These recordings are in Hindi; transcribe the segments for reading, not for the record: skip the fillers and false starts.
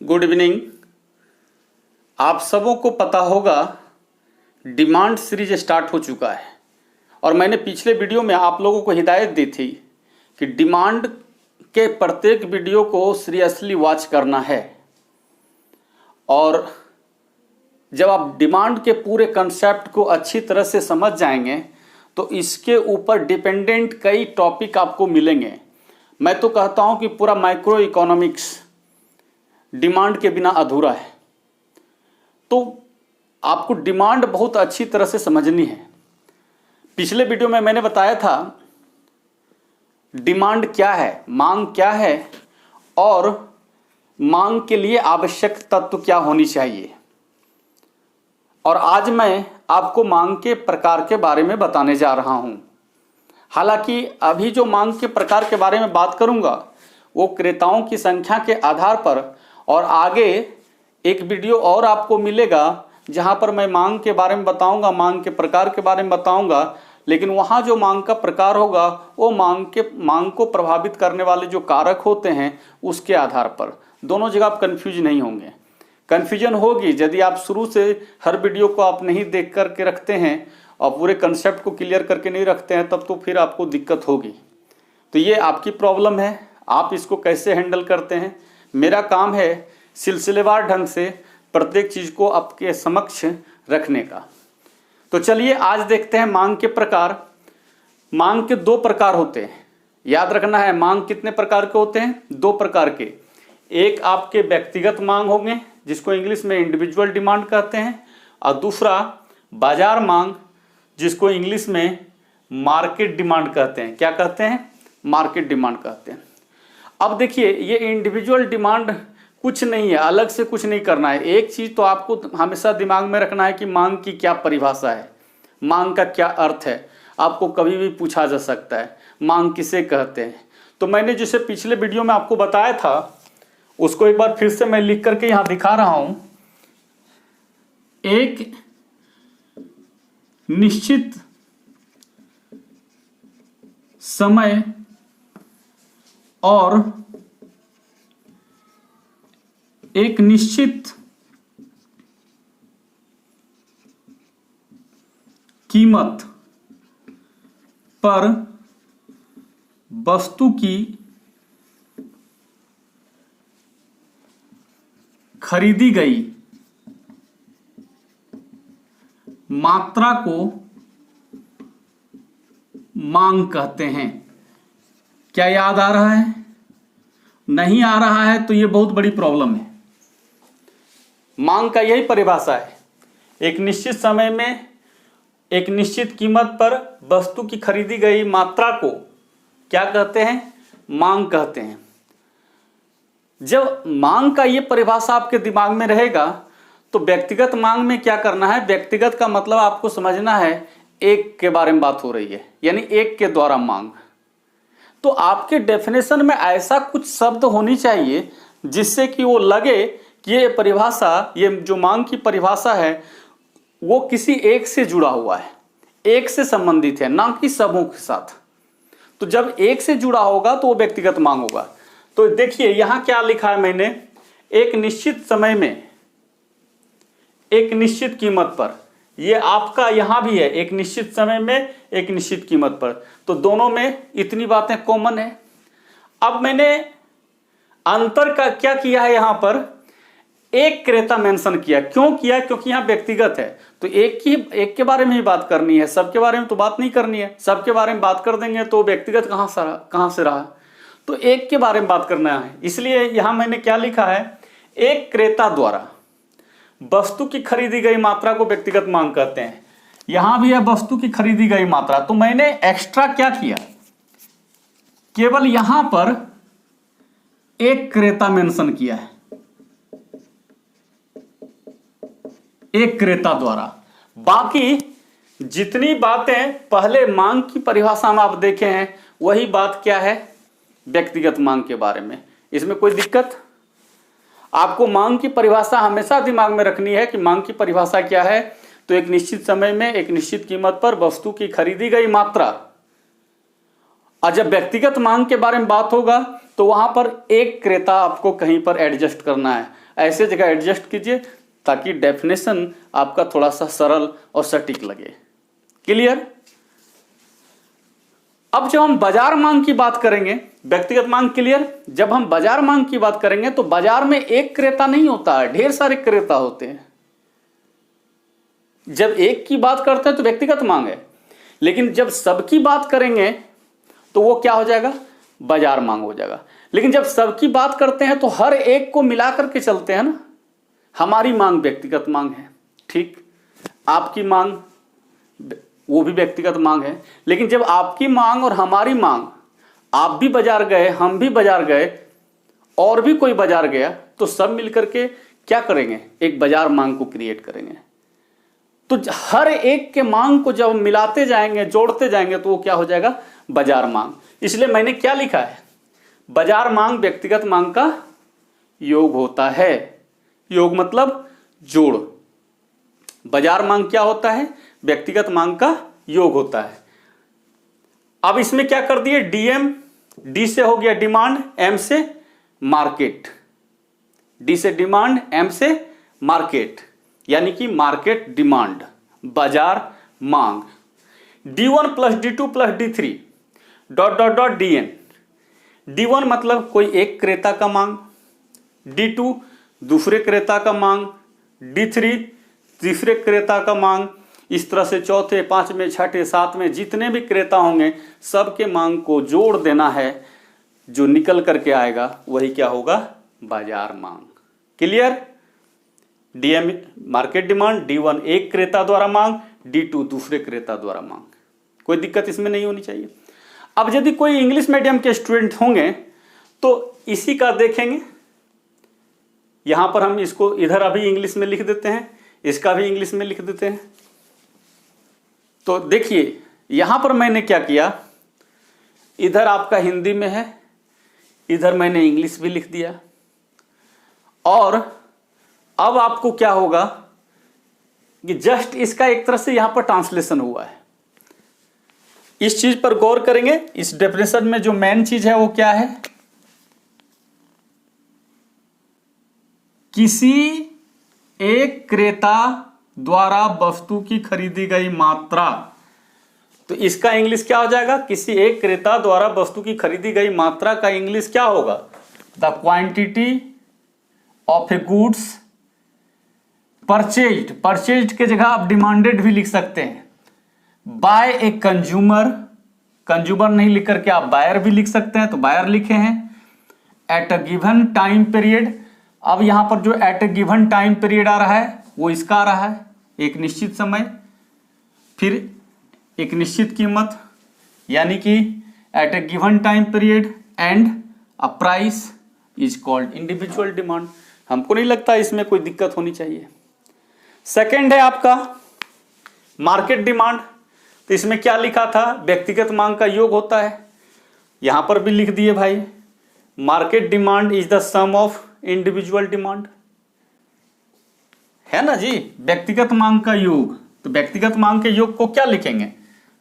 Good evening. आप सबों को पता होगा डिमांड सीरीज स्टार्ट हो चुका है और मैंने पिछले वीडियो में आप लोगों को हिदायत दी थी कि डिमांड के प्रत्येक वीडियो को सीरियसली वॉच करना है और जब आप डिमांड के पूरे कंसेप्ट को अच्छी तरह से समझ जाएंगे तो इसके ऊपर डिपेंडेंट कई टॉपिक आपको मिलेंगे। मैं तो कहता हूं कि पूरा माइक्रो इकोनॉमिक्स डिमांड के बिना अधूरा है। तो आपको डिमांड बहुत अच्छी तरह से समझनी है। पिछले वीडियो में मैंने बताया था डिमांड क्या है, मांग क्या है और मांग के लिए आवश्यक तत्व क्या होनी चाहिए। और आज मैं आपको मांग के प्रकार के बारे में बताने जा रहा हूं। हालांकि अभी जो मांग के प्रकार के बारे में बात करूंगा वो क्रेताओं की संख्या के आधार पर, और आगे एक वीडियो और आपको मिलेगा जहां पर मैं मांग के बारे में बताऊंगा, मांग के प्रकार के बारे में बताऊंगा। लेकिन वहां जो मांग का प्रकार होगा वो मांग को प्रभावित करने वाले जो कारक होते हैं उसके आधार पर। दोनों जगह आप कंफ्यूज नहीं होंगे। कन्फ्यूजन होगी यदि आप शुरू से हर वीडियो को आप नहीं देख करके रखते हैं और पूरे कंसेप्ट को क्लियर करके नहीं रखते हैं, तब तो फिर आपको दिक्कत होगी। तो ये आपकी प्रॉब्लम है, आप इसको कैसे हैंडल करते हैं। मेरा काम है सिलसिलेवार ढंग से प्रत्येक चीज़ को आपके समक्ष रखने का। तो चलिए आज देखते हैं मांग के प्रकार। मांग के दो प्रकार होते हैं, याद रखना है। मांग कितने प्रकार के होते हैं? दो प्रकार के। एक आपके व्यक्तिगत मांग होंगे जिसको इंग्लिश में इंडिविजुअल डिमांड कहते हैं, और दूसरा बाजार मांग जिसको इंग्लिश में मार्केट डिमांड कहते हैं। क्या कहते हैं? मार्केट डिमांड कहते हैं। अब देखिए, ये इंडिविजुअल डिमांड कुछ नहीं है, अलग से कुछ नहीं करना है। एक चीज़ तो आपको हमेशा दिमाग में रखना है कि मांग की क्या परिभाषा है, मांग का क्या अर्थ है। आपको कभी भी पूछा जा सकता है मांग किसे कहते हैं। तो मैंने जिसे पिछले वीडियो में आपको बताया था उसको एक बार फिर से मैं लिख करके यहां दिखा रहा हूं। एक निश्चित समय और एक निश्चित कीमत पर वस्तु की खरीदी गई मात्रा को मांग कहते हैं। क्या याद आ रहा है? नहीं आ रहा है तो ये बहुत बड़ी प्रॉब्लम है। मांग का यही परिभाषा है, एक निश्चित समय में एक निश्चित कीमत पर वस्तु की खरीदी गई मात्रा को क्या कहते हैं? मांग कहते हैं। जब मांग का ये परिभाषा आपके दिमाग में रहेगा तो व्यक्तिगत मांग में क्या करना है? व्यक्तिगत का मतलब आपको समझना है एक के बारे में बात हो रही है, यानी एक के द्वारा मांग। तो आपके डेफिनेशन में ऐसा कुछ शब्द होनी चाहिए जिससे कि वो लगे कि ये परिभाषा, ये जो मांग की परिभाषा है वो किसी एक से जुड़ा हुआ है, एक से संबंधित है, ना कि सबों के साथ। तो जब एक से जुड़ा होगा तो वो व्यक्तिगत मांग होगा। तो देखिए यहां क्या लिखा है मैंने, एक निश्चित समय में एक निश्चित कीमत पर। ये आपका यहां भी है, एक निश्चित समय में एक निश्चित कीमत पर। तो दोनों में इतनी बातें कॉमन है। अब मैंने अंतर का क्या किया है, यहां पर एक क्रेता मेंशन किया। क्यों किया? क्योंकि यहां व्यक्तिगत है तो एक के बारे में ही बात करनी है, सबके बारे में तो बात नहीं करनी है। सबके बारे में बात कर देंगे तो व्यक्तिगत कहां से रहा। तो एक के बारे में बात करना है, इसलिए यहां मैंने क्या लिखा है, एक क्रेता द्वारा वस्तु की खरीदी गई मात्रा को व्यक्तिगत मांग कहते हैं। यहां भी है वस्तु की खरीदी गई मात्रा। तो मैंने एक्स्ट्रा क्या किया, केवल यहां पर एक क्रेता मेंशन किया है, एक क्रेता द्वारा। बाकी जितनी बातें पहले मांग की परिभाषा में आप देखे हैं वही बात क्या है, व्यक्तिगत मांग के बारे में। इसमें कोई दिक्कत? आपको मांग की परिभाषा हमेशा दिमाग में रखनी है कि मांग की परिभाषा क्या है। तो एक निश्चित समय में एक निश्चित कीमत पर वस्तु की खरीदी गई मात्रा। और जब व्यक्तिगत मांग के बारे में बात होगा तो वहां पर एक क्रेता आपको कहीं पर एडजस्ट करना है। ऐसे जगह एडजस्ट कीजिए ताकि डेफिनेशन आपका थोड़ा सा सरल और सटीक लगे। क्लियर? अब जब हम बाजार मांग की बात करेंगे, व्यक्तिगत मांग क्लियर, जब हम बाजार मांग की बात करेंगे तो बाजार में एक क्रेता नहीं होता है, ढेर सारे क्रेता होते हैं। जब एक की बात करते हैं तो व्यक्तिगत मांग है, लेकिन जब सबकी बात करेंगे तो वो क्या हो जाएगा? बाजार मांग हो जाएगा। लेकिन जब सबकी बात करते हैं तो हर एक को मिला करके चलते हैं ना। हमारी मांग व्यक्तिगत मांग है, ठीक, आपकी मांग वो भी व्यक्तिगत मांग है। लेकिन जब आपकी मांग और हमारी मांग, आप भी बाजार गए, हम भी बाजार गए, और भी कोई बाजार गया, तो सब मिलकर के क्या करेंगे? एक बाजार मांग को क्रिएट करेंगे। तो हर एक के मांग को जब मिलाते जाएंगे, जोड़ते जाएंगे, तो वो क्या हो जाएगा? बाजार मांग। इसलिए मैंने क्या लिखा है? बाजार मांग व्यक्तिगत मांग का योग होता है। योग मतलब जोड़। बाजार मांग क्या होता है? व्यक्तिगत मांग का योग होता है। अब इसमें क्या कर दिए? डीएम, डी से हो गया डिमांड, एम से मार्केट। डी से डिमांड, एम से मार्केट, यानी कि मार्केट डिमांड, बाजार मांग। D1 plus D2 plus D3 dot dot dot DN। D1 मतलब कोई एक क्रेता का मांग, D2 दूसरे क्रेता का मांग, D3 तीसरे क्रेता का मांग, इस तरह से चौथे, पांचवें, छठे, सातवें जितने भी क्रेता होंगे सबके मांग को जोड़ देना है। जो निकल करके आएगा वही क्या होगा? बाजार मांग। Clear? DM market demand, D1 एक क्रेता द्वारा मांग, D2 दूसरे क्रेता द्वारा मांग। कोई दिक्कत इसमें नहीं होनी चाहिए। अब यदि कोई इंग्लिश मीडियम के स्टूडेंट होंगे तो इसी का देखेंगे। यहां पर हम इसको इधर अभी इंग्लिश में लिख देते हैं, इसका भी इंग्लिश में लिख देते हैं। तो देखिए यहां पर मैंने क्या किया, इधर आपका हिंदी में है, इधर मैंने इंग्लिश भी लिख दिया। और अब आपको क्या होगा कि जस्ट इसका एक तरह से यहां पर ट्रांसलेशन हुआ है। इस चीज पर गौर करेंगे। इस डेफिनेशन में जो मेन चीज है वो क्या है? किसी एक क्रेता द्वारा वस्तु की खरीदी गई मात्रा। तो इसका इंग्लिश क्या हो जाएगा? किसी एक क्रेता द्वारा वस्तु की खरीदी गई मात्रा का इंग्लिश क्या होगा? The quantity of A goods purchased. Purchased के जगह आप डिमांडेड भी लिख सकते हैं। बाय ए कंज्यूमर, कंज्यूमर नहीं लिख करके आप बायर भी लिख सकते हैं, तो बायर लिखे हैं। At a given time period. अब यहां पर जो at a given time period आ रहा है वो इसका आ रहा है, एक निश्चित समय, फिर एक निश्चित कीमत, यानी कि eight a given time period and a price is called individual demand. हमको नहीं लगता इसमें कोई दिक्कत होनी चाहिए। सेकंड है आपका मार्केट डिमांड। तो इसमें क्या लिखा था? व्यक्तिगत मांग का योग होता है। यहां पर भी लिख दिए भाई, market demand is the sum of individual demand, है ना जी, व्यक्तिगत मांग का योग। तो व्यक्तिगत मांग के योग को क्या लिखेंगे?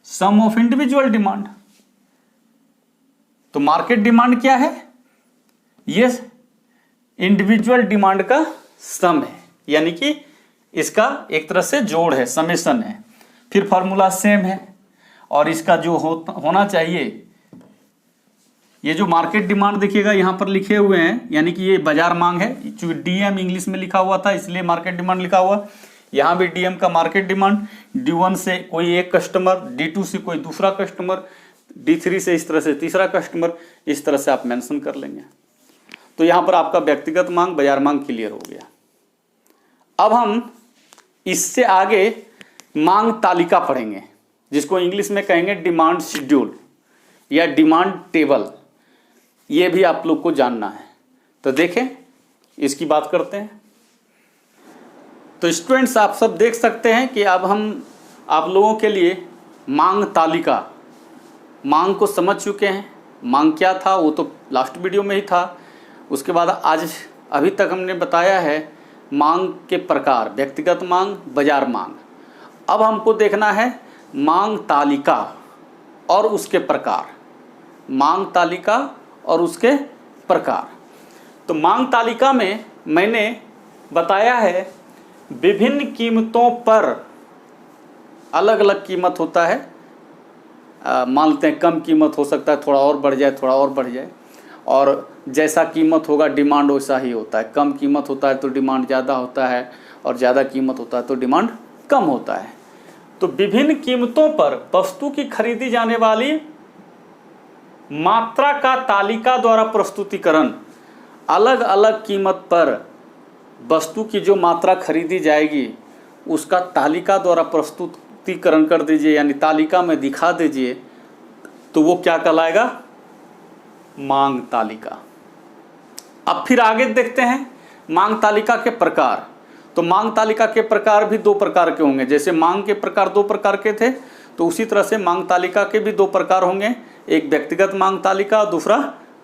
सम ऑफ इंडिविजुअल डिमांड। तो मार्केट डिमांड क्या है? ये इंडिविजुअल डिमांड का सम है, यानी कि इसका एक तरह से जोड़ है, समेशन है। फिर फॉर्मूला सेम है, और इसका जो होना चाहिए, ये जो मार्केट डिमांड देखिएगा यहां पर लिखे हुए हैं, यानी कि ये बाजार मांग है। चूंकि डीएम इंग्लिश में लिखा हुआ था इसलिए मार्केट डिमांड लिखा हुआ। यहां भी डीएम का मार्केट डिमांड, D1 से कोई एक कस्टमर, D2 से कोई दूसरा कस्टमर, D3 से इस तरह से तीसरा कस्टमर, इस तरह से आप मेंशन कर लेंगे। तो यहां पर आपका व्यक्तिगत मांग, बाजार मांग क्लियर हो गया। अब हम इससे आगे मांग तालिका पढ़ेंगे, जिसको इंग्लिश में कहेंगे डिमांड शेड्यूल या डिमांड टेबल। ये भी आप लोग को जानना है। तो देखें, इसकी बात करते हैं। तो स्टूडेंट्स आप सब देख सकते हैं कि अब हम आप लोगों के लिए मांग तालिका, मांग को समझ चुके हैं। मांग क्या था वो तो लास्ट वीडियो में ही था। उसके बाद आज अभी तक हमने बताया है मांग के प्रकार, व्यक्तिगत मांग, बाजार मांग। अब हमको देखना है मांग तालिका और उसके प्रकार। मांग तालिका और उसके प्रकार। तो मांग तालिका में मैंने बताया है विभिन्न कीमतों पर अलग अलग कीमत होता है। मान लेते हैं कम कीमत हो सकता है, थोड़ा और बढ़ जाए, थोड़ा और बढ़ जाए, और जैसा कीमत होगा डिमांड वैसा ही होता है। कम कीमत होता है तो डिमांड ज़्यादा होता है, और ज़्यादा कीमत होता है तो डिमांड कम होता है। तो विभिन्न कीमतों पर वस्तु की खरीदी जाने वाली मात्रा का तालिका द्वारा प्रस्तुतिकरण, अलग अलग कीमत पर वस्तु की जो मात्रा खरीदी जाएगी उसका तालिका द्वारा प्रस्तुतिकरण कर दीजिए, यानी तालिका में दिखा दीजिए, तो वो क्या कहलाएगा? मांग तालिका। अब फिर आगे देखते हैं मांग तालिका के प्रकार। तो मांग तालिका के प्रकार भी दो प्रकार के होंगे। जैसे मांग के प्रकार दो प्रकार के थे, तो उसी तरह से मांग तालिका के भी दो प्रकार होंगे, एक व्यक्तिगत मांग तालिका और दूसरा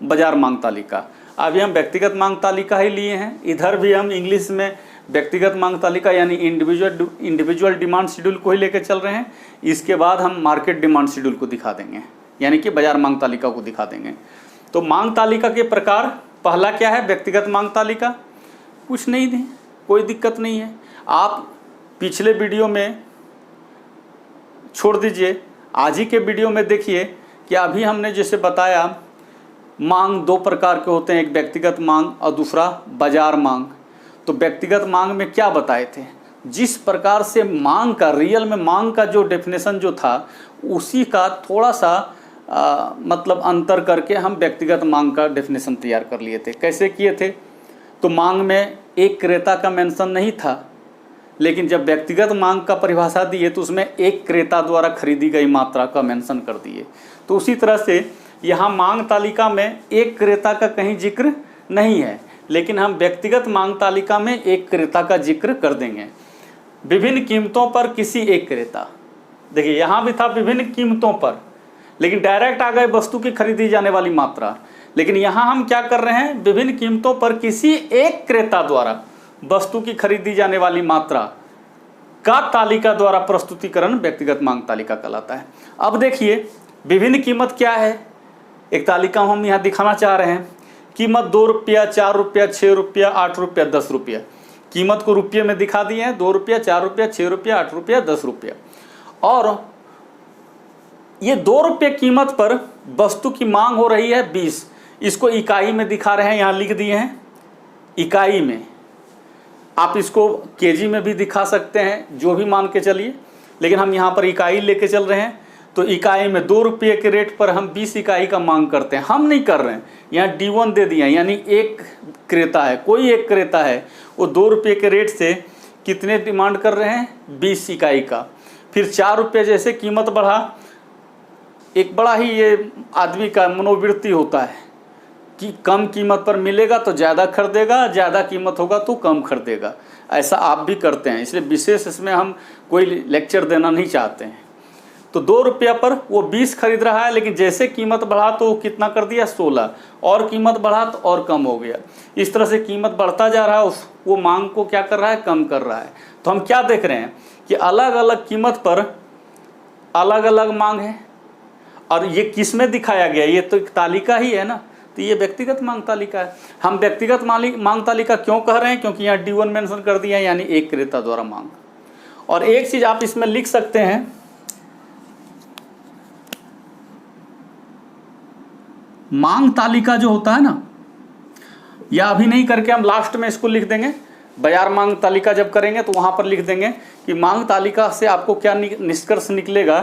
बाजार मांग तालिका। अभी हम व्यक्तिगत मांग तालिका ही लिए हैं। इधर भी हम इंग्लिश में व्यक्तिगत मांग तालिका यानी इंडिविजुअल डिमांड शेड्यूल को ही लेकर चल रहे हैं। इसके बाद हम मार्केट डिमांड शेड्यूल को दिखा देंगे, यानी कि बाजार मांग तालिका को दिखा देंगे। तो मांग तालिका के प्रकार, पहला क्या है? व्यक्तिगत मांग तालिका। कुछ नहीं है, कोई दिक्कत नहीं है। आप पिछले वीडियो में छोड़ दीजिए, आज ही के वीडियो में देखिए कि अभी हमने जैसे बताया मांग दो प्रकार के होते हैं, एक व्यक्तिगत मांग और दूसरा बाजार मांग। तो व्यक्तिगत मांग में क्या बताए थे? जिस प्रकार से मांग का, रियल में मांग का जो डेफिनेशन जो था उसी का थोड़ा सा मतलब अंतर करके हम व्यक्तिगत मांग का डेफिनेशन तैयार कर लिए थे। कैसे किए थे? तो मांग में एक क्रेता का मेंशन नहीं था, लेकिन जब व्यक्तिगत मांग का परिभाषा दिए तो उसमें एक क्रेता द्वारा खरीदी गई मात्रा का मेंशन कर दिए। तो उसी तरह से यहाँ मांग तालिका में एक क्रेता का कहीं जिक्र नहीं है, लेकिन हम व्यक्तिगत मांग तालिका में एक क्रेता का जिक्र कर देंगे। विभिन्न कीमतों पर किसी एक क्रेता, देखिए यहाँ भी था विभिन्न कीमतों पर, लेकिन डायरेक्ट आ गए वस्तु की खरीदी जाने वाली मात्रा। लेकिन यहाँ हम क्या कर रहे हैं? विभिन्न कीमतों पर किसी एक क्रेता द्वारा वस्तु की खरीदी जाने वाली मात्रा का तालिका द्वारा प्रस्तुतिकरण व्यक्तिगत मांग तालिका कहलाता है। अब देखिए विभिन्न कीमत क्या है, एक तालिका हम यहाँ दिखाना चाह रहे हैं। कीमत 2 रुपया, 4 रुपया, 6 रुपया, 8 रुपया, 10 रुपया। कीमत को रुपये में दिखा दिए हैं, 2 रुपया, 4 रुपया, 6 रुपया, 8 रुपया, 10 रुपया। और ये 2 रुपये कीमत पर वस्तु की मांग हो रही है 20। इसको इकाई में दिखा रहे हैं, यहाँ लिख दिए हैं इकाई में। आप इसको केजी में भी दिखा सकते हैं, जो भी मान के चलिए, लेकिन हम यहाँ पर इकाई लेके चल रहे हैं। तो इकाई में 2 रुपये के रेट पर हम 20 इकाई का मांग करते हैं। हम नहीं कर रहे हैं, यहाँ D1 दे दिया, यानी एक क्रेता है, कोई एक क्रेता है, वो 2 रुपये के रेट से कितने डिमांड कर रहे हैं? 20 इकाई का। फिर 4 रुपये जैसे कीमत बढ़ा, एक बड़ा ही ये आदमी का मनोवृत्ति होता है कि कम कीमत पर मिलेगा तो ज़्यादा खरीदेगा, ज़्यादा कीमत होगा तो कम खरीदेगा। ऐसा आप भी करते हैं, इसलिए विशेष इसमें हम कोई लेक्चर देना नहीं चाहते हैं। तो 2 रुपया पर वो 20 खरीद रहा है, लेकिन जैसे कीमत बढ़ा तो वो कितना कर दिया? 16। और कीमत बढ़ा तो और कम हो गया। इस तरह से कीमत बढ़ता जा रहा है, वो मांग को क्या कर रहा है? कम कर रहा है। तो हम क्या देख रहे हैं कि अलग अलग कीमत पर अलग अलग मांग है। और ये किस में दिखाया गया? ये तो एक तालिका ही है ना, तो ये व्यक्तिगत मांग तालिका है। हम व्यक्तिगत मांग तालिका क्यों कह रहे हैं? क्योंकि यहाँ D1 मेंशन कर दिया है, यानी एक क्रेता द्वारा मांग। और एक चीज आप इसमें लिख सकते हैं, मांग तालिका जो होता है ना, या अभी नहीं करके हम लास्ट में इसको लिख देंगे। बाजार मांग तालिका जब करेंगे तो वहां पर लिख देंगे कि मांग तालिका से आपको क्या निष्कर्ष निकलेगा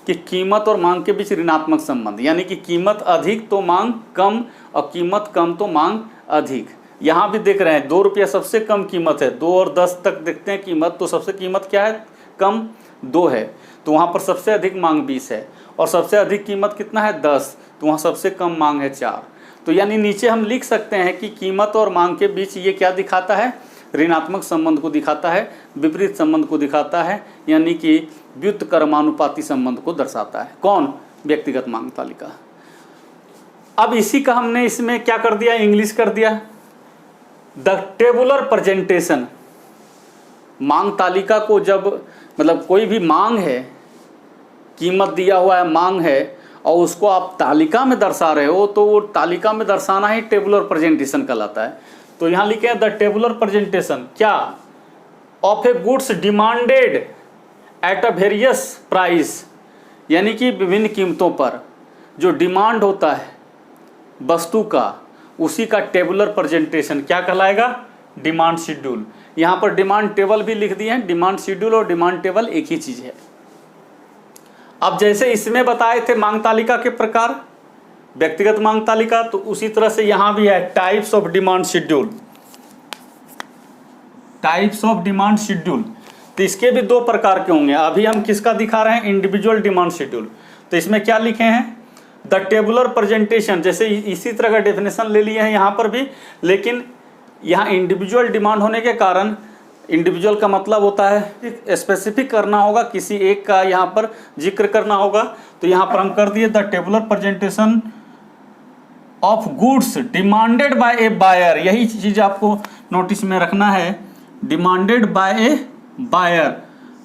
कि कीमत और मांग के बीच ऋणात्मक संबंध, यानी कि कीमत अधिक तो मांग कम और कीमत कम तो मांग अधिक। यहाँ भी देख रहे हैं 2 रुपया सबसे कम कीमत है, 2 और 10 तक देखते हैं कीमत, तो सबसे कीमत क्या है? कम 2 है, तो वहाँ पर सबसे अधिक मांग 20 है। और सबसे अधिक कीमत कितना है? 10, तो वहाँ सबसे कम मांग है 4। तो यानी नीचे हम लिख सकते हैं कि कीमत और मांग के बीच ये क्या दिखाता है? ऋणात्मक संबंध को दिखाता है, विपरीत संबंध को दिखाता है, यानी कि व्युत्क्रमानुपाती संबंध को दर्शाता है। कौन? व्यक्तिगत मांग तालिका। अब इसी का हमने इसमें क्या कर दिया? इंग्लिश कर दिया। The tabular presentation. मांग तालिका को जब मतलब कोई भी मांग है, कीमत दिया हुआ है, मांग है, और उसको आप तालिका में दर्शा रहे हो, तो वो तालिका में दर्शाना ही टेबुलर प्रेजेंटेशन कहलाता है। तो यहाँ लिखे हैं द टेबुलर प्रेजेंटेशन क्या of A goods demanded at a various price, यानी कि विभिन्न कीमतों पर जो डिमांड होता है वस्तु का, उसी का टेबुलर प्रेजेंटेशन क्या कहलाएगा? Demand schedule. यहाँ पर डिमांड टेबल भी लिख दिए हैं। डिमांड शेड्यूल और डिमांड टेबल एक ही चीज है। अब जैसे इसमें बताए थे मांग तालिका के प्रकार, व्यक्तिगत मांग तालिका, तो उसी तरह से यहाँ भी है types of demand schedule. Types of demand schedule, तो इसके भी दो प्रकार के होंगे। अभी हम किसका दिखा रहे हैं? Individual demand schedule. तो इसमें क्या लिखे हैं? द टेबुलर प्रेजेंटेशन, जैसे इसी तरह का डेफिनेशन ले लिए हैं यहाँ पर भी, लेकिन यहाँ इंडिविजुअल डिमांड होने के कारण, इंडिविजुअल का मतलब होता है स्पेसिफिक करना होगा, किसी एक का यहाँ पर जिक्र करना होगा। तो यहाँ पर हम कर दिए the tabular presentation of goods demanded by a buyer. यही चीज आपको नोटिस में रखना है, डिमांडेड बाय ए बायर।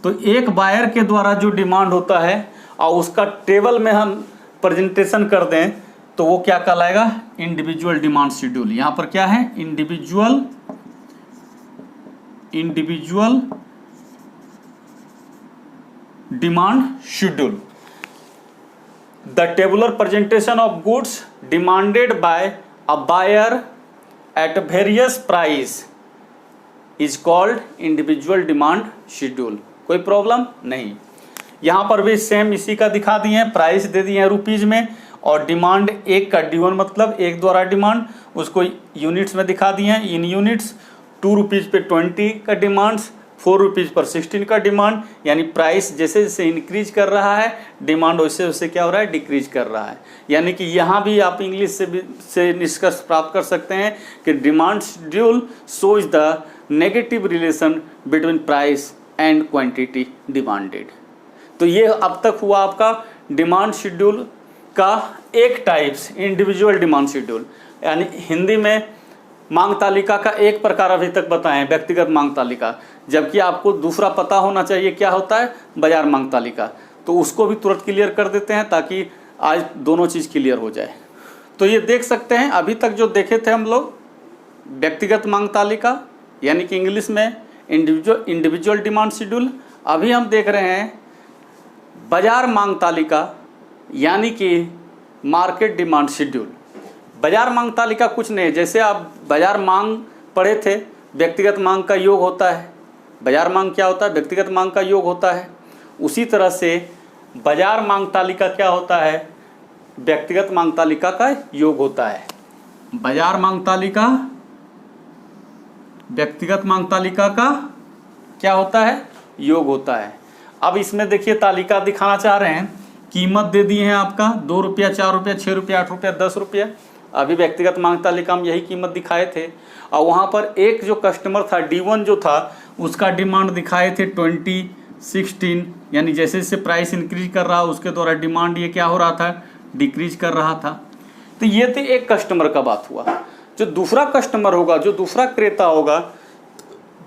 तो एक बायर के द्वारा जो डिमांड होता है और उसका टेबल में हम प्रेजेंटेशन कर दें तो वो क्या कहलाएगा? Individual demand schedule. यहां पर क्या है? Individual demand schedule. The tabular presentation of goods demanded by a buyer at various price is called individual demand schedule. कोई प्रॉब्लम नहीं। यहाँ पर भी सेम इसी का दिखा दिए हैं, प्राइस दे दिए हैं रुपीज में, और डिमांड एक का D1 मतलब एक द्वारा डिमांड, उसको यूनिट्स में दिखा दिए हैं। इन यूनिट्स 2 रुपीज़ पे 20 का डिमांड्स, 4 रुपीज़ पर 16 का डिमांड, यानी प्राइस जैसे जैसे इंक्रीज कर रहा है डिमांड वैसे वैसे क्या हो रहा है? डिक्रीज कर रहा है। यानी कि यहाँ भी आप इंग्लिश से निष्कर्ष प्राप्त कर सकते हैं कि demand schedule shows the negative relation between price and quantity demanded. तो ये अब तक हुआ आपका डिमांड शेड्यूल का एक टाइप्स, इंडिविजुअल डिमांड शेड्यूल। यानी हिंदी में मांग तालिका का एक प्रकार अभी तक बताएं, व्यक्तिगत मांग तालिका, जबकि आपको दूसरा पता होना चाहिए क्या होता है? बाजार मांग तालिका। तो उसको भी तुरंत क्लियर कर देते हैं ताकि आज दोनों चीज़ क्लियर हो जाए। तो ये देख सकते हैं अभी तक जो देखे थे हम लोग, व्यक्तिगत मांग तालिका यानी कि इंग्लिश में इंडिविजुअल डिमांड शेड्यूल। अभी हम देख रहे हैं बाजार मांग तालिका यानी कि मार्केट डिमांड शेड्यूल। बाजार मांग तालिका कुछ नहीं, जैसे आप बाजार मांग पढ़े थे, व्यक्तिगत मांग का योग होता है। बाजार मांग क्या होता है? व्यक्तिगत मांग का योग होता है। उसी तरह से बाजार मांग तालिका क्या होता है? व्यक्तिगत मांग तालिका का योग होता है। बाजार मांग तालिका व्यक्तिगत मांग तालिका का क्या होता है? योग होता है। अब इसमें देखिए तालिका दिखाना चाह रहे हैं, कीमत दे दिए हैं आपका 2 रुपया, 4 रुपया, 6 रुपया, 8 रुपया, 10 रुपया। अभी व्यक्तिगत मांग तालिका में यही कीमत दिखाए थे, और वहाँ पर एक जो कस्टमर था D1 जो था उसका डिमांड दिखाए थे 20, 16, यानी जैसे जैसे प्राइस इंक्रीज कर रहा उसके द्वारा डिमांड ये क्या हो रहा था? डिक्रीज कर रहा था। तो ये तो एक कस्टमर का बात हुआ। जो दूसरा कस्टमर होगा, जो दूसरा क्रेता होगा,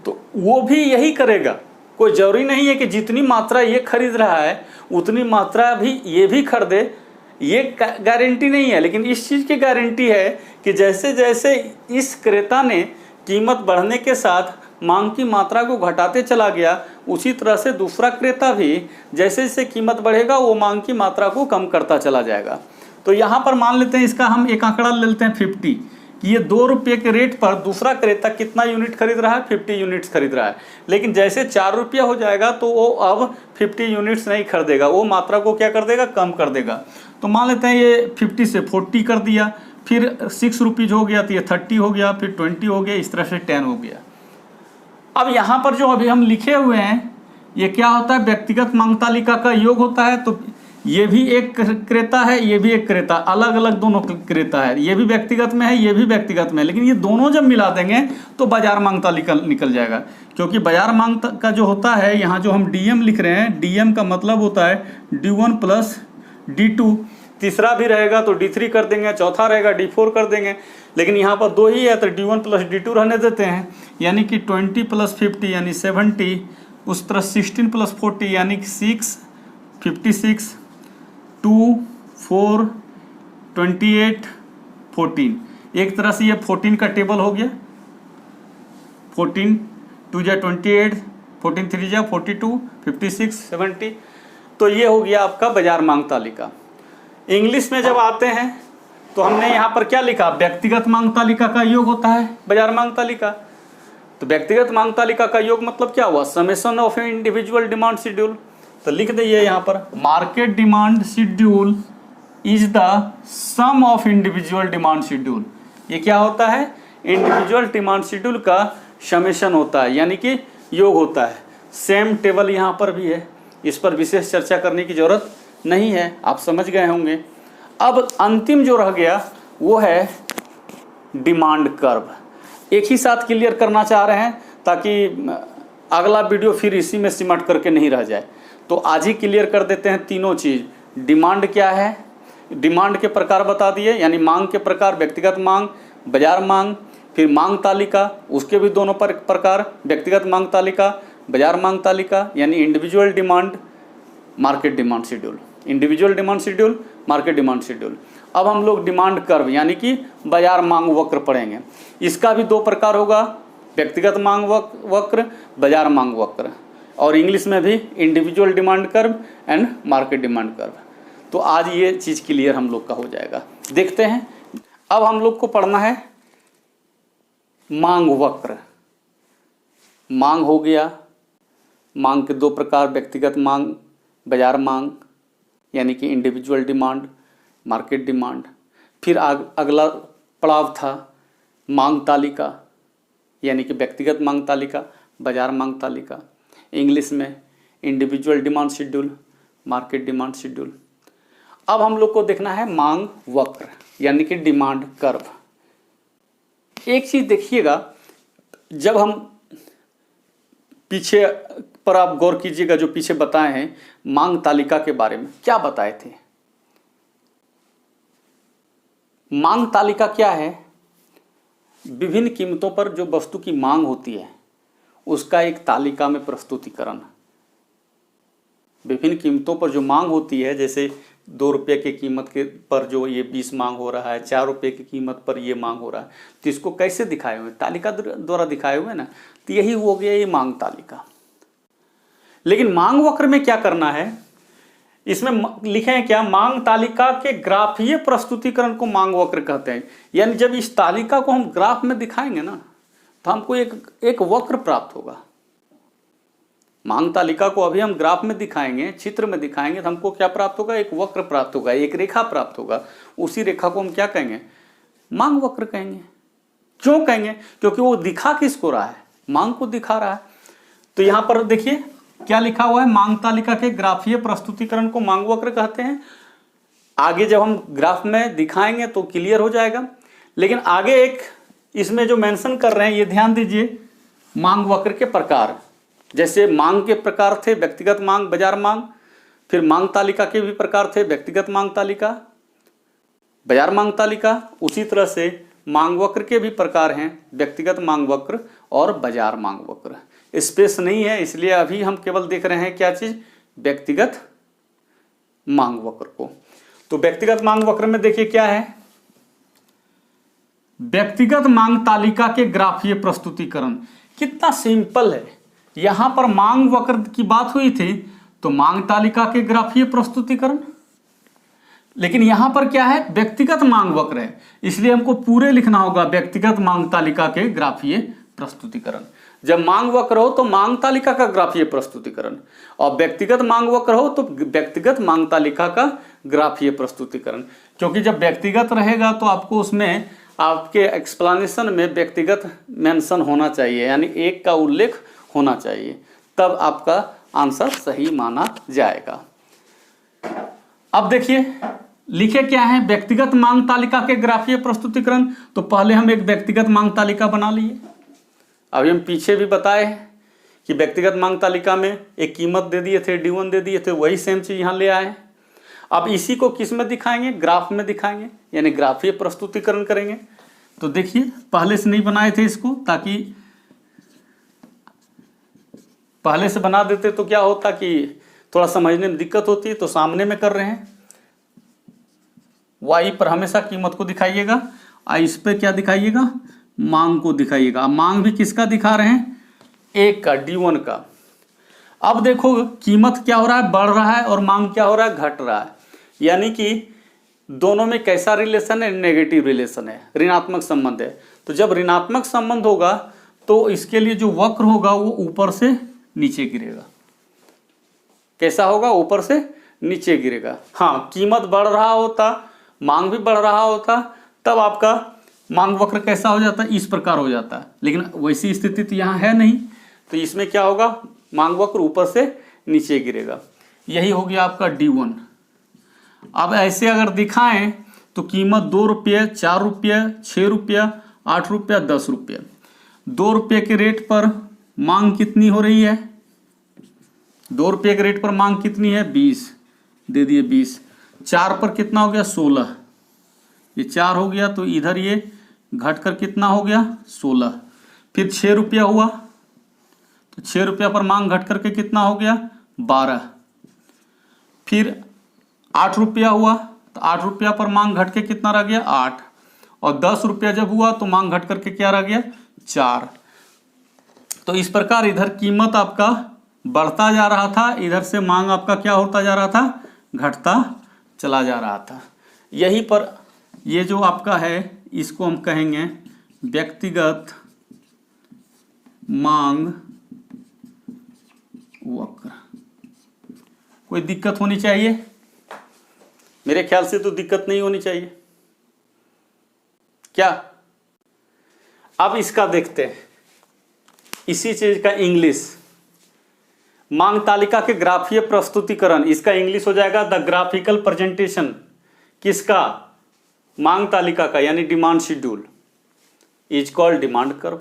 तो वो भी यही करेगा। कोई जरूरी नहीं है कि जितनी मात्रा ये खरीद रहा है उतनी मात्रा भी ये भी खरीदे, ये गारंटी नहीं है। लेकिन इस चीज़ की गारंटी है कि जैसे जैसे इस क्रेता ने कीमत बढ़ने के साथ मांग की मात्रा को घटाते चला गया, उसी तरह से दूसरा क्रेता भी जैसे जैसे कीमत बढ़ेगा वो मांग की मात्रा को कम करता चला जाएगा। तो यहाँ पर मान लेते हैं, इसका हम एक आंकड़ा ले लेते हैं 50, कि ये 2 रुपये के रेट पर दूसरा क्रेता कितना यूनिट खरीद रहा है? 50 यूनिट्स खरीद रहा है। लेकिन जैसे 4 रुपया हो जाएगा तो वो अब 50 यूनिट्स नहीं खरीदेगा, वो मात्रा को क्या कर देगा? कम कर देगा। तो मान लेते हैं ये 50 से 40 कर दिया, फिर 6 रुपीज़ हो गया तो ये 30 हो गया, फिर 20 हो गया, इस तरह से 10 हो गया। अब यहाँ पर जो अभी हम लिखे हुए हैं ये क्या होता है? व्यक्तिगत मांग तालिका का योग होता है। तो ये भी एक क्रेता है, ये भी एक क्रेता, अलग अलग दोनों क्रेता है। ये भी व्यक्तिगत में है, ये भी व्यक्तिगत में है, लेकिन ये दोनों जब मिला देंगे तो बाजार मांग तालिका निकल जाएगा। क्योंकि बाजार मांग का जो होता है, यहाँ जो हम DM लिख रहे हैं, DM का मतलब होता है D1 प्लस D2, तीसरा भी रहेगा तो D3 कर देंगे, चौथा रहेगा D4 कर देंगे। लेकिन यहाँ पर 2 ही है तो D1 प्लस D2 रहने देते हैं, यानी कि 20 प्लस 50 यानी 70, उस तरह 16 प्लस 40 यानी कि 6, 56, 2, 4, 28, 14। एक तरह से ये 14 का टेबल हो गया, 14 2 जा 28, 14 3 जा 42, 56, 70। तो ये हो गया आपका बाजार मांग तालिका। इंग्लिश में जब आते हैं तो हमने यहाँ पर क्या लिखा, व्यक्तिगत मांग तालिका का योग होता है बाजार मांग तालिका। तो व्यक्तिगत मांग तालिका का योग मतलब क्या हुआ, summation of individual demand schedule. तो लिख दीजिए यहाँ पर, market demand schedule is the sum of individual demand schedule. ये क्या होता है, इंडिविजुअल डिमांड शेड्यूल का समेशन होता है, यानी कि योग होता है। सेम टेबल यहाँ पर भी है, इस पर विशेष चर्चा करने की जरूरत नहीं है, आप समझ गए होंगे। अब अंतिम जो रह गया वो है डिमांड कर्व। एक ही साथ क्लियर करना चाह रहे हैं ताकि अगला वीडियो फिर इसी में सिमट करके नहीं रह जाए। तो आज ही क्लियर कर देते हैं तीनों चीज़। डिमांड क्या है, डिमांड के प्रकार बता दिए, यानी मांग के प्रकार, व्यक्तिगत मांग, बाजार मांग। फिर मांग तालिका, उसके भी दोनों प्रकार, व्यक्तिगत मांग तालिका, बाजार मांग तालिका, यानी individual demand, market demand schedule, individual demand schedule, market demand schedule. अब हम लोग डिमांड कर्व यानी कि बाजार मांग वक्र पढ़ेंगे। इसका भी दो प्रकार होगा, व्यक्तिगत मांग वक्र, बाजार मांग वक्र, और इंग्लिश में भी individual demand curve and market demand curve. तो आज ये चीज़ क्लियर हम लोग का हो जाएगा। देखते हैं, अब हम लोग को पढ़ना है मांग वक्र। मांग हो गया, मांग के दो प्रकार, व्यक्तिगत मांग, बाजार मांग, यानी कि इंडिविजुअल डिमांड, मार्केट डिमांड। फिर अगला पड़ाव था मांग तालिका, यानी कि व्यक्तिगत मांग तालिका, बाजार मांग तालिका, इंग्लिश में individual demand schedule, market demand schedule. अब हम लोग को देखना है मांग वक्र, यानी कि डिमांड कर्व। एक चीज़ देखिएगा, जब हम पीछे पर आप गौर कीजिएगा, जो पीछे बताए हैं मांग तालिका के बारे में क्या बताए थे। मांग तालिका क्या है, विभिन्न कीमतों पर जो वस्तु की मांग होती है उसका एक तालिका में प्रस्तुतिकरण। विभिन्न कीमतों पर जो मांग होती है, जैसे 2 रुपये की कीमत के पर जो ये 20 मांग हो रहा है, 4 रुपये की कीमत पर ये मांग हो रहा है, तो इसको कैसे दिखाए हुए, तालिका द्वारा दिखाए हुए ना। तो यही हो गया ये मांग तालिका। लेकिन मांग वक्र में क्या करना है, इसमें लिखे हैं क्या, मांग तालिका के ग्राफीय प्रस्तुतिकरण को मांग वक्र कहते हैं। यानी जब इस तालिका को हम ग्राफ में दिखाएंगे ना, तो हमको एक वक्र प्राप्त होगा। मांग तालिका को अभी हम ग्राफ में दिखाएंगे, चित्र में दिखाएंगे, तो हमको क्या प्राप्त होगा, एक वक्र प्राप्त होगा, एक रेखा प्राप्त होगा। उसी रेखा को हम क्या कहेंगे, मांग वक्र कहेंगे। क्यों कहेंगे, क्योंकि वो दिखा किसको रहा है, मांग को दिखा रहा है। तो यहां पर देखिए क्या लिखा हुआ है, मांग तालिका के ग्राफीय प्रस्तुतिकरण को मांग वक्र कहते हैं। आगे जब हम ग्राफ में दिखाएंगे तो क्लियर हो जाएगा। लेकिन आगे एक इसमें जो मेंशन कर रहे हैं, ये ध्यान दीजिए, मांग वक्र के प्रकार। जैसे मांग के प्रकार थे व्यक्तिगत मांग, बाजार मांग, फिर मांग तालिका के भी प्रकार थे, व्यक्तिगत मांग तालिका, बाजार मांग तालिका। उसी तरह से मांग वक्र के भी प्रकार हैं, व्यक्तिगत मांग वक्र और बाजार मांग वक्र। स्पेस नहीं है, इसलिए अभी हम केवल देख रहे हैं क्या चीज, व्यक्तिगत मांग वक्र को। तो व्यक्तिगत मांग वक्र में देखिए क्या है, व्यक्तिगत मांग तालिका के ग्राफीय प्रस्तुतिकरण। कितना सिंपल है। यहां पर मांग वक्र की बात हुई थी तो मांग तालिका के ग्राफीय प्रस्तुतिकरण, लेकिन यहां पर क्या है, व्यक्तिगत मांग वक्र है, इसलिए हमको पूरे लिखना होगा व्यक्तिगत मांग तालिका के ग्राफीय प्रस्तुतिकरण। जब मांग वक्र हो तो मांग तालिका का ग्राफीय प्रस्तुतिकरण, और व्यक्तिगत मांग वक्र हो तो व्यक्तिगत मांग तालिका का ग्राफीय प्रस्तुतिकरण। क्योंकि जब व्यक्तिगत रहेगा तो आपको उसमें आपके एक्सप्लेनेशन में व्यक्तिगत मेंशन होना चाहिए, यानी एक का उल्लेख होना चाहिए, तब आपका आंसर सही माना जाएगा। अब देखिए लिखे क्या है, व्यक्तिगत मांग तालिका के ग्राफीय प्रस्तुतिकरण। तो पहले हम एक व्यक्तिगत मांग तालिका बना लिए। अभी हम पीछे भी बताए कि व्यक्तिगत मांग तालिका में एक कीमत दे दिए थे, D1 दे दिए थे, वही सेम चीज यहाँ ले आए। अब इसी को किस में दिखाएंगे, ग्राफ में दिखाएंगे, यानी ग्राफीय प्रस्तुतिकरण करेंगे। तो देखिए पहले से नहीं बनाए थे इसको, ताकि पहले से बना देते तो क्या होता कि थोड़ा समझने में दिक्कत होती है। तो सामने में कर रहे हैं, Y पर हमेशा कीमत को दिखाइएगा, इस पे क्या दिखाइएगा, मांग को दिखाइएगा। अब मांग भी किसका दिखा रहे हैं, एक का, D1 का। अब देखो कीमत क्या हो रहा है, बढ़ रहा है, और मांग क्या हो रहा है, घट रहा है। यानी कि दोनों में कैसा रिलेशन है, नेगेटिव रिलेशन है, ऋणात्मक संबंध है। तो जब ऋणात्मक संबंध होगा तो इसके लिए जो वक्र होगा वो ऊपर से नीचे गिरेगा। कैसा होगा, ऊपर से नीचे गिरेगा। हाँ, कीमत बढ़ रहा होता, मांग भी बढ़ रहा होता, तब आपका मांग वक्र कैसा हो जाता है, इस प्रकार हो जाता है। लेकिन वैसी स्थिति तो यहाँ है नहीं, तो इसमें क्या होगा, मांग वक्र ऊपर से नीचे गिरेगा। यही हो गया आपका D1। अब ऐसे अगर दिखाएं तो कीमत 2 रुपये, 4 रुपये, 6 रुपया, 8 रुपया, 10 रुपये। 2 रुपये के रेट पर मांग कितनी हो रही है, 2 रुपये के रेट पर मांग कितनी है, 20, दे दिए 20। 4 पर कितना हो गया, 16। ये 4 हो गया तो इधर ये घट कर कितना हो गया, 16। फिर 6 रुपया हुआ तो 6 रुपया पर मांग घट करके कितना हो गया, 12। फिर 8 रुपया हुआ तो 8 रुपया पर मांग घट के कितना रह गया, 8। और 10 रुपया जब हुआ तो मांग घट करके क्या रह गया, 4। तो इस प्रकार इधर कीमत आपका बढ़ता जा रहा था, इधर से मांग आपका क्या होता जा रहा था, घटता चला जा रहा था। यही पर ये जो आपका है इसको हम कहेंगे व्यक्तिगत मांग वक्र। कोई दिक्कत होनी चाहिए, मेरे ख्याल से तो दिक्कत नहीं होनी चाहिए क्या। अब इसका देखते हैं, इसी चीज का इंग्लिश, मांग तालिका के ग्राफीय प्रस्तुतिकरण, इसका इंग्लिश हो जाएगा द ग्राफिकल प्रेजेंटेशन। किसका, मांग तालिका का, यानी demand schedule is called demand curve.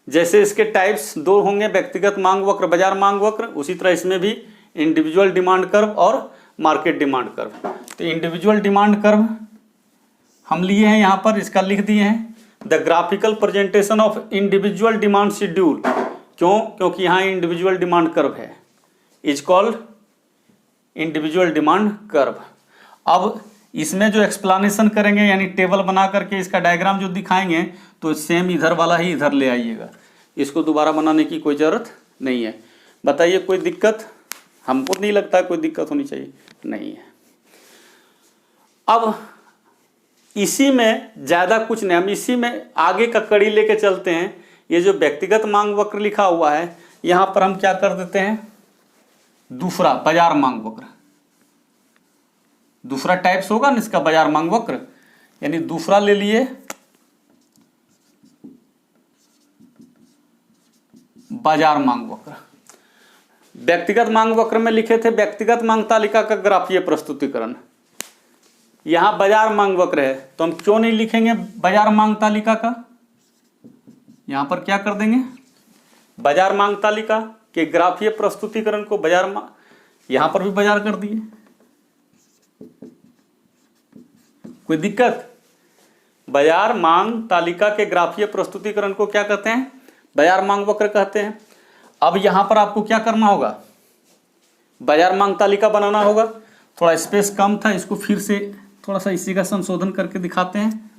जैसे इसके टाइप्स 2 होंगे, व्यक्तिगत मांग वक्र, बाजार मांग वक्र, उसी तरह इसमें भी इंडिविजुअल डिमांड कर्व और मार्केट डिमांड कर्व। तो इंडिविजुअल डिमांड कर्व हम लिए हैं यहाँ पर, इसका लिख दिए हैं the graphical presentation of individual demand schedule. क्यों, क्योंकि यहाँ इंडिविजुअल डिमांड कर्व है, is called individual demand curve. अब इसमें जो एक्सप्लेनेशन करेंगे, यानी टेबल बना करके इसका डायग्राम जो दिखाएंगे, तो सेम इधर वाला ही इधर ले आइएगा, इसको दोबारा बनाने की कोई ज़रूरत नहीं है। बताइए कोई दिक्कत, हमको नहीं लगता कोई दिक्कत होनी चाहिए, नहीं है। अब इसी में ज़्यादा कुछ नहीं, हम इसी में आगे का कड़ी लेके चलते हैं। ये जो व्यक्तिगत मांग वक्र लिखा हुआ है, यहाँ पर हम क्या कर देते हैं, दूसरा बाजार मांग वक्र, दूसरा टाइप्स होगा ना इसका, बाजार मांग वक्र, यानी दूसरा ले लिए बाजार मांग वक्र। व्यक्तिगत मांग वक्र में लिखे थे व्यक्तिगत मांग तालिका का ग्राफीय प्रस्तुतिकरण, यहां बाजार मांग वक्र है, तो हम क्यों नहीं लिखेंगे बाजार मांग तालिका का, यहां पर क्या कर देंगे, बाजार मांग तालिका के ग्राफीय प्रस्तुतिकरण को बाजार मांग, यहां पर भी बाजार कर दिए। कोई दिक्कत, बाजार मांग तालिका के ग्राफीय प्रस्तुतिकरण को क्या कहते हैं, बाजार मांग वक्र कहते हैं। अब यहां पर आपको क्या करना होगा, बाजार मांग तालिका बनाना होगा। थोड़ा स्पेस कम था, इसको फिर से थोड़ा सा इसी का संशोधन करके दिखाते हैं।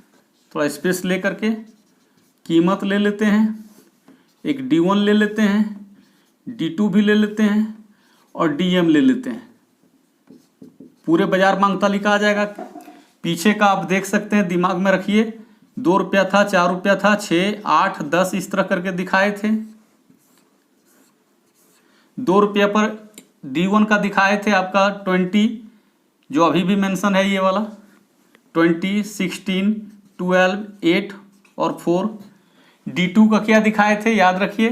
थोड़ा स्पेस ले करके कीमत ले लेते हैं, एक D1 ले लेते हैं, D2 भी ले लेते हैं और DM ले लेते हैं, पूरे बाजार मांग तालिका आ जाएगा। पीछे का आप देख सकते हैं, दिमाग में रखिए, 2 रुपया था, 4 रुपया था, 6, 8, 10 इस तरह करके दिखाए थे। 2 रुपया पर D1 का दिखाए थे आपका 20, जो अभी भी मेंशन है ये वाला 20, 16, 12, 8 और 4। D2 का क्या दिखाए थे, याद रखिए,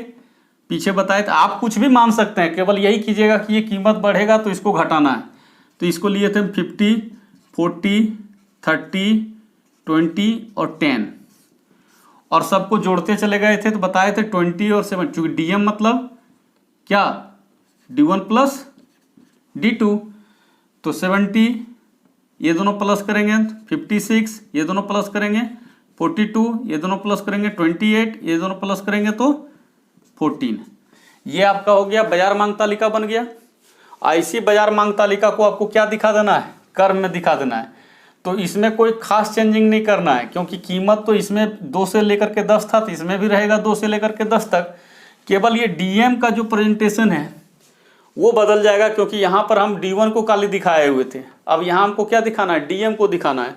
पीछे बताए थे। आप कुछ भी मान सकते हैं, केवल यही कीजिएगा कि ये कीमत बढ़ेगा तो इसको घटाना है। तो इसको लिए थे 50, 40, 30, 20 और 10, और सबको जोड़ते चले गए थे तो बताए थे 20 और 7, चूंकि DM मतलब क्या, D1 प्लस D2, तो 70 ये दोनों प्लस करेंगे, 56 ये दोनों प्लस करेंगे, 42 ये दोनों प्लस करेंगे, 28 ये दोनों प्लस करेंगे तो 14। ये आपका हो गया बाजार मांग तालिका बन गया। ऐसी बाजार मांग तालिका को आपको क्या दिखा देना है, कर्व में दिखा देना है। तो इसमें कोई खास चेंजिंग नहीं करना है, क्योंकि कीमत तो इसमें 2 से लेकर के 10 था, तो इसमें भी रहेगा 2 से लेकर के 10 तक। केवल ये डीएम का जो प्रेजेंटेशन है वो बदल जाएगा, क्योंकि यहाँ पर हम D1 को खाली दिखाए हुए थे, अब यहाँ हमको क्या दिखाना है, डीएम को दिखाना है।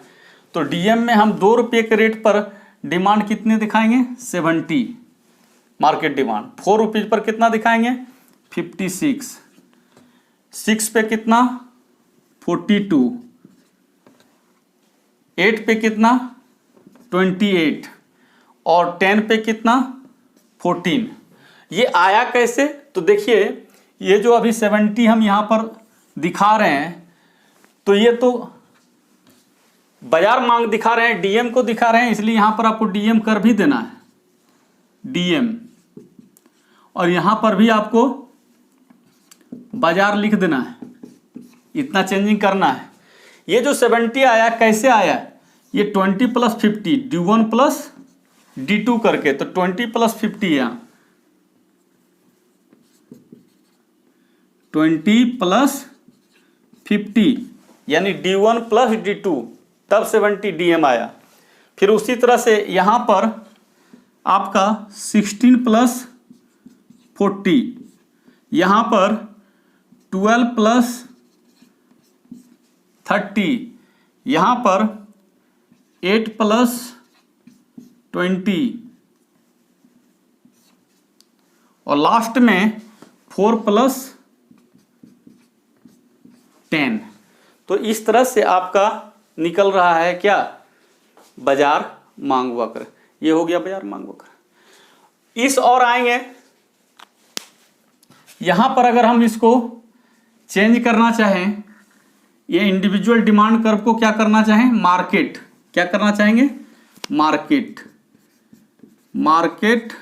तो डीएम में हम 2 रुपये के रेट पर डिमांड कितने दिखाएंगे, 70 मार्केट डिमांड। 4 रुपीज़ पर कितना दिखाएंगे, 56। 6 पे कितना, 42। 8 पे कितना, 28। और 10 पे कितना, 14। ये आया कैसे, तो देखिए ये जो अभी 70 हम यहाँ पर दिखा रहे हैं, तो ये तो बाजार मांग दिखा रहे हैं, डीएम को दिखा रहे हैं, इसलिए यहाँ पर आपको डीएम कर भी देना है, डीएम। और यहाँ पर भी आपको बाजार लिख देना है, इतना चेंजिंग करना है। ये जो 70 आया कैसे आया, ये 20 + 50 D1 + D2 करके, तो 20 + 50 यहाँ 20 + 50 यानी D1 + D2, तब 70 DM आया। फिर उसी तरह से यहाँ पर आपका 16 + 40, यहाँ पर 12 + 30, यहाँ पर 8 + 20 और लास्ट में 4 + 10। तो इस तरह से आपका निकल रहा है क्या, बाजार मांग वक्र। ये हो गया बाजार मांग वक्र। इस और आएंगे, यहां पर अगर हम इसको चेंज करना चाहें, ये इंडिविजुअल डिमांड कर्व को क्या करना चाहें, मार्केट, क्या करना चाहेंगे, मार्केट, मार्केट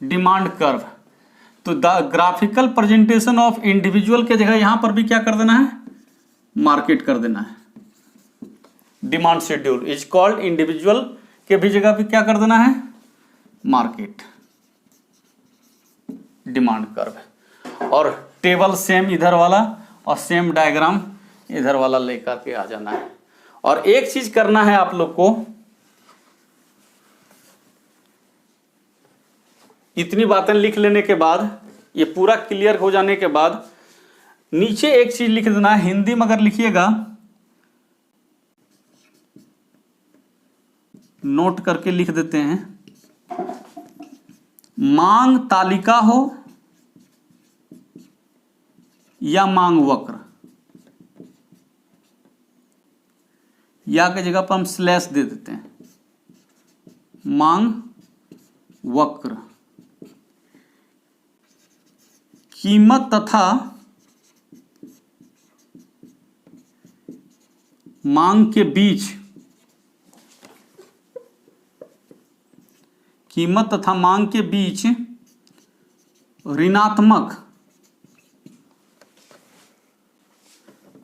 डिमांड कर्व। तो the graphical presentation of individual के जगह यहां पर भी क्या कर देना है, मार्केट कर देना है। Demand schedule is called individual के भी जगह पे क्या कर देना है, मार्केट डिमांड कर्व। और टेबल सेम इधर वाला और सेम डायग्राम इधर वाला लेकर के आ जाना है। और एक चीज करना है आप लोग को, इतनी बातें लिख लेने के बाद, ये पूरा क्लियर हो जाने के बाद, नीचे एक चीज लिख देना है, हिंदी में अगर लिखिएगा, नोट करके लिख देते हैं, मांग तालिका हो या मांग वक्र, या की जगह पर हम स्लैश दे देते हैं, मांग वक्र, कीमत तथा मांग के बीच, कीमत तथा मांग के बीच ऋणात्मक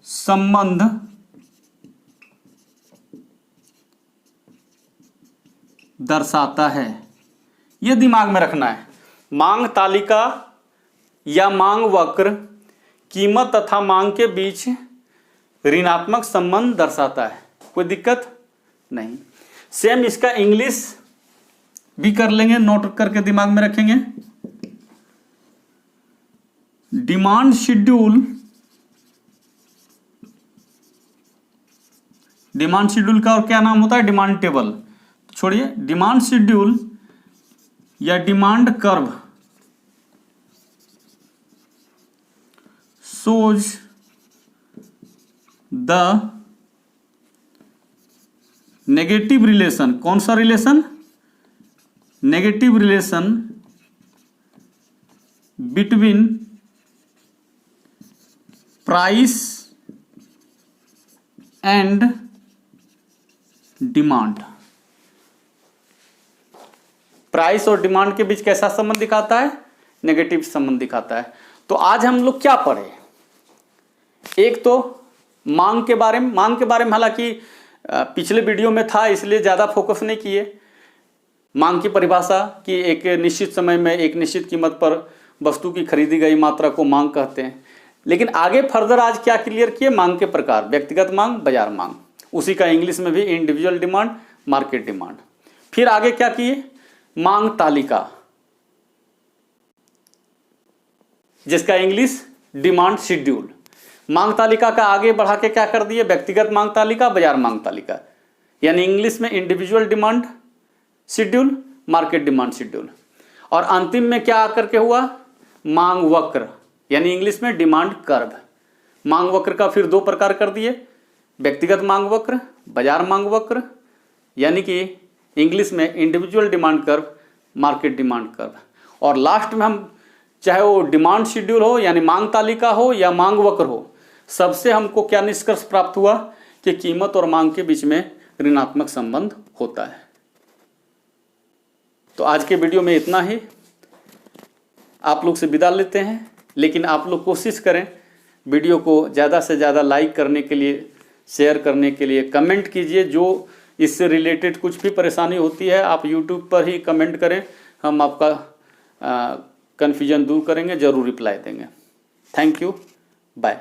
संबंध दर्शाता है। यह दिमाग में रखना है, मांग तालिका या मांग वक्र कीमत तथा मांग के बीच ऋणात्मक संबंध दर्शाता है, कोई दिक्कत नहीं। सेम इसका इंग्लिश भी कर लेंगे, नोट करके दिमाग में रखेंगे। डिमांड शेड्यूल, डिमांड शेड्यूल का और क्या नाम होता है, डिमांड टेबल। छोड़िए, डिमांड शेड्यूल या demand curve shows the negative relation, कौन सा relation, negative relation between price and demand. Price और डिमांड के बीच कैसा संबंध दिखाता है, नेगेटिव संबंध दिखाता है। तो आज हम लोग क्या पढ़े, एक तो मांग के बारे में, मांग के बारे में हालांकि पिछले वीडियो में था इसलिए ज़्यादा फोकस नहीं किए। मांग की परिभाषा कि एक निश्चित समय में एक निश्चित कीमत पर वस्तु की खरीदी गई मात्रा को मांग कहते हैं। लेकिन आगे फर्दर आज क्या क्लियर किए, मांग के प्रकार, व्यक्तिगत मांग, बाजार मांग, उसी का इंग्लिश में भी इंडिविजुअल डिमांड, मार्केट डिमांड। फिर आगे क्या किए, मांग तालिका, जिसका इंग्लिश डिमांड शेड्यूल। मांग तालिका का आगे बढ़ा के क्या कर दिए, व्यक्तिगत मांग तालिका, बाजार मांग तालिका, यानी इंग्लिश में individual demand schedule, market demand schedule. और अंतिम में क्या आकर के हुआ, मांग वक्र, यानी इंग्लिश में डिमांड कर्व। मांग वक्र का फिर 2 प्रकार कर दिए, व्यक्तिगत मांग वक्र, बाजार मांग वक्र, यानी कि इंग्लिश में individual demand curve, market demand curve. और लास्ट में हम चाहे वो डिमांड शेड्यूल हो यानी मांग तालिका हो या मांग वक्र हो, सबसे हमको क्या निष्कर्ष प्राप्त हुआ कि कीमत और मांग के बीच में ऋणात्मक संबंध होता है। तो आज के वीडियो में इतना ही, आप लोग से विदा लेते हैं। लेकिन आप लोग कोशिश करें वीडियो को ज़्यादा से ज़्यादा लाइक करने के लिए, शेयर करने के लिए, कमेंट कीजिए। जो इससे रिलेटेड कुछ भी परेशानी होती है आप यूट्यूब पर ही कमेंट करें, हम आपका कन्फ्यूजन दूर करेंगे, ज़रूर रिप्लाई देंगे। Thank you, bye.